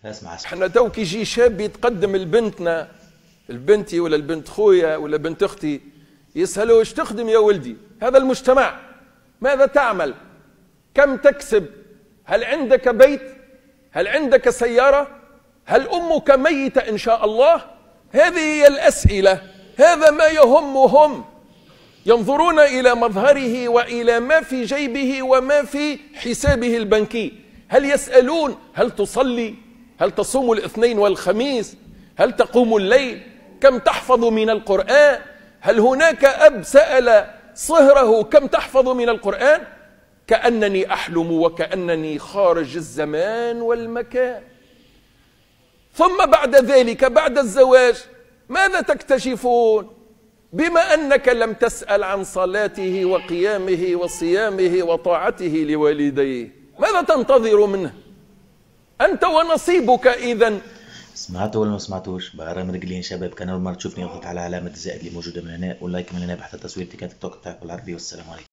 اسمع احنا تو كي يجي شاب يتقدم لبنتنا، البنتي ولا البنت خويا ولا بنت اختي، يسألوا ايش تخدم يا ولدي؟ هذا المجتمع. ماذا تعمل؟ كم تكسب؟ هل عندك بيت؟ هل عندك سيارة؟ هل أمك ميتة إن شاء الله؟ هذه هي الأسئلة، هذا ما يهمهم. ينظرون إلى مظهره وإلى ما في جيبه وما في حسابه البنكي. هل يسألون هل تصلي؟ هل تصوم الاثنين والخميس؟ هل تقوم الليل؟ كم تحفظ من القرآن؟ هل هناك أب سأل صهره كم تحفظ من القرآن؟ كأنني أحلم وكأنني خارج الزمان والمكان. ثم بعد ذلك بعد الزواج ماذا تكتشفون؟ بما أنك لم تسأل عن صلاته وقيامه وصيامه وطاعته لوالديه، ماذا تنتظر منه؟ أنت ونصيبك إذن. سمعتوا ولا ما سمعتوش؟ بقرا مرجلين شباب، كان اول مره تشوفني اضغط على علامه الزائد اللي موجوده من هنا، واللايك من هنا بحث تصوير تيك توك بتاعك بالعربي. والسلام عليكم.